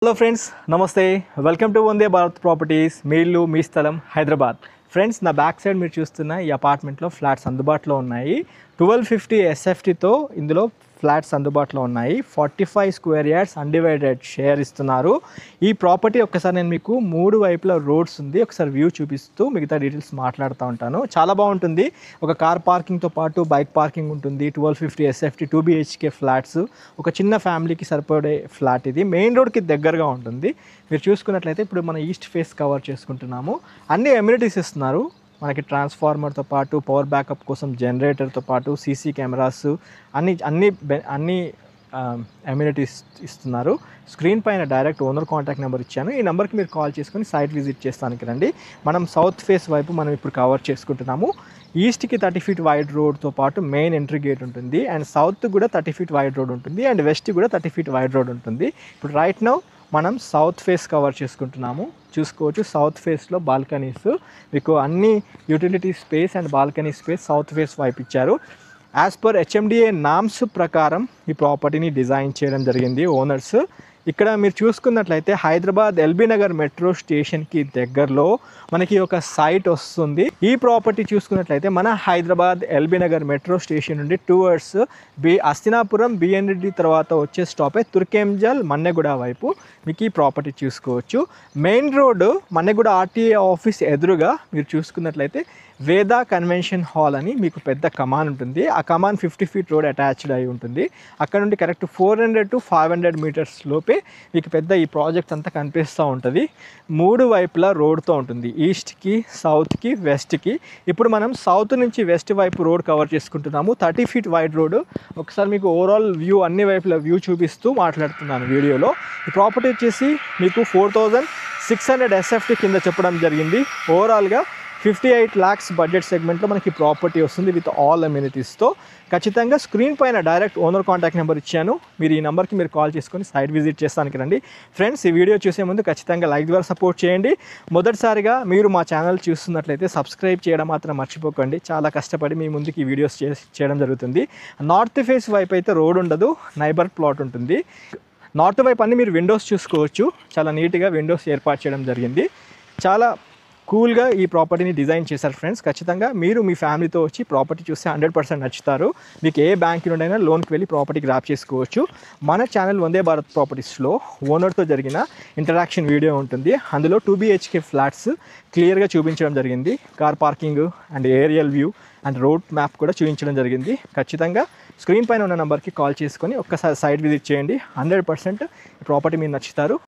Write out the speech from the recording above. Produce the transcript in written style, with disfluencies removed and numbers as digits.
Hello friends, నమస్తే. Welcome to Vande Bharat properties. మీ ఇల్లు మీ స్థలం హైదరాబాద్. ఫ్రెండ్స్, నా బ్యాక్ సైడ్ మీరు చూస్తున్న ఈ అపార్ట్మెంట్లో ఫ్లాట్స్ అందుబాటులో ఉన్నాయి. 1250 SFTతో ఇందులో ఫ్లాట్స్ అందుబాటులో ఉన్నాయి. 45 స్క్వేర్ యార్డ్స్ అన్డివైడెడ్ షేర్ ఇస్తున్నారు. ఈ ప్రాపర్టీ ఒక్కసారి నేను మీకు 3 వైపులా రోడ్స్ ఉంది, ఒకసారి వ్యూ చూపిస్తూ మిగతా డీటెయిల్స్ మాట్లాడుతూ ఉంటాను. చాలా బాగుంటుంది. ఒక కార్ పార్కింగ్తో పాటు బైక్ పార్కింగ్ ఉంటుంది. 1250 SFT 2 BHK ఫ్లాట్స్, ఒక చిన్న ఫ్యామిలీకి సరిపడే ఫ్లాట్. ఇది మెయిన్ రోడ్కి దగ్గరగా ఉంటుంది. మీరు చూసుకున్నట్లయితే ఇప్పుడు మన ఈస్ట్ ఫేస్ కవర్ చేసుకుంటున్నాము. అన్ని ఎమ్యూనిటీస్ ఇస్తున్నారు. మనకి ట్రాన్స్ఫార్మర్తో పాటు పవర్ బ్యాకప్ కోసం జనరేటర్తో పాటు సీసీ కెమెరాస్ అన్ని అమ్యూనిటీస్ ఇస్తున్నారు. స్క్రీన్ పైన డైరెక్ట్ ఓనర్ కాంటాక్ట్ నెంబర్ ఇచ్చాను. ఈ నెంబర్కి మీరు కాల్ చేసుకొని సైట్ విజిట్ చేస్తానికి రండి. మనం సౌత్ ఫేస్ వైపు మనం ఇప్పుడు కవర్ చేసుకుంటున్నాము. ఈస్ట్కి 30 ఫీట్ వైడ్ రోడ్తో పాటు మెయిన్ ఎంట్రీ గేట్ ఉంటుంది. అండ్ సౌత్ కూడా 30 ఫీట్ వైడ్ రోడ్ ఉంటుంది. అండ్ వెస్ట్ కూడా 30 ఫీట్ వైడ్ రోడ్ ఉంటుంది. ఇప్పుడు రైట్ నౌ మనం సౌత్ ఫేస్ కవర్ చేసుకుంటున్నాము. చూసుకోవచ్చు, సౌత్ ఫేస్లో బాల్కనీస్, మీకు అన్ని utility space and balcony space south face వైపు ఇచ్చారు. యాజ్ పర్ HMDA నామ్స్ ప్రకారం ఈ ప్రాపర్టీని డిజైన్ చేయడం జరిగింది ఓనర్స్. ఇక్కడ మీరు చూసుకున్నట్లయితే హైదరాబాద్ LB నగర్ మెట్రో స్టేషన్కి దగ్గరలో మనకి ఒక సైట్ వస్తుంది. ఈ ప్రాపర్టీ చూసుకున్నట్లయితే మన Hyderabad LB Nagar metro station నుండి టువర్డ్స్ అస్తినాపురం BND తర్వాత వచ్చే స్టాపే తుర్కెంజల్ మన్నెగూడ వైపు మీకు ఈ ప్రాపర్టీ చూసుకోవచ్చు. Main road Manneguda RTA office ఎదురుగా మీరు చూసుకున్నట్లయితే వేదా కన్వెన్షన్ హాల్ అని మీకు పెద్ద కమాన్ ఉంటుంది. ఆ కమాన్ 50 ఫీట్ రోడ్ అటాచ్డ్ అయి ఉంటుంది. అక్కడ నుండి కరెక్ట్ 400 to 500 మీటర్స్ లోపే మీకు పెద్ద ఈ ప్రాజెక్ట్ అంతా కనిపిస్తూ ఉంటుంది. 3 వైపులా రోడ్తో ఉంటుంది, ఈస్ట్కి, సౌత్కి, వెస్ట్కి. ఇప్పుడు మనం సౌత్ నుంచి వెస్ట్ వైపు రోడ్ కవర్ చేసుకుంటున్నాము. 30 ఫీట్ వైడ్ రోడ్. ఒకసారి మీకు ఓవరాల్ వ్యూ అన్ని వైపుల వ్యూ చూపిస్తూ మాట్లాడుతున్నాను వీడియోలో. ఈ ప్రాపర్టీ వచ్చేసి మీకు 4600 SFT కింద చెప్పడం జరిగింది. ఓవరాల్గా 58 lakhs బడ్జెట్ సెగ్మెంట్లో మనకి ప్రాపర్టీ వస్తుంది విత్ ఆల్ అమ్యూనిటీస్తో. ఖచ్చితంగా స్క్రీన్ పైన డైరెక్ట్ ఓనర్ కాంటాక్ట్ నెంబర్ ఇచ్చాను. మీరు ఈ నెంబర్కి మీరు కాల్ చేసుకొని సైట్ విజిట్ చేస్తానికి రండి. ఫ్రెండ్స్, ఈ వీడియో చూసే ముందు ఖచ్చితంగా లైక్ ద్వారా సపోర్ట్ చేయండి. మొదటిసారిగా మీరు మా ఛానల్ చూస్తున్నట్లయితే సబ్స్క్రైబ్ చేయడం మాత్రం మర్చిపోకండి. చాలా కష్టపడి మీ ముందుకి ఈ వీడియోస్ చేయడం జరుగుతుంది. నార్త్ ఫేస్ వైపు అయితే రోడ్ ఉండదు, నైబర్ ప్లాట్ ఉంటుంది. నార్త్ వైపు అన్ని మీరు విండోస్ చూసుకోవచ్చు. చాలా నీట్గా విండోస్ ఏర్పాటు చేయడం జరిగింది. చాలా కూల్గా ఈ ప్రాపర్టీని డిజైన్ చేశారు ఫ్రెండ్స్. ఖచ్చితంగా మీరు మీ ఫ్యామిలీతో వచ్చి ప్రాపర్టీ చూస్తే 100% నచ్చుతారు. మీకు ఏ బ్యాంక్ నుండైనా లోన్కి వెళ్ళి ప్రాపర్టీ గ్రాప్ చేసుకోవచ్చు. మన ఛానల్ వందే భారత్ ప్రాపర్టీస్లో ఓనర్తో జరిగిన ఇంటరాక్షన్ వీడియో ఉంటుంది. అందులో 2 BHK ఫ్లాట్స్ క్లియర్గా చూపించడం జరిగింది. Car parking and aerial view and road map కూడా చూపించడం జరిగింది. ఖచ్చితంగా స్క్రీన్ పైన ఉన్న నెంబర్కి కాల్ చేసుకొని ఒక్కసారి సైట్ విజిట్ చేయండి. 100% ప్రాపర్టీ మీరు నచ్చుతారు.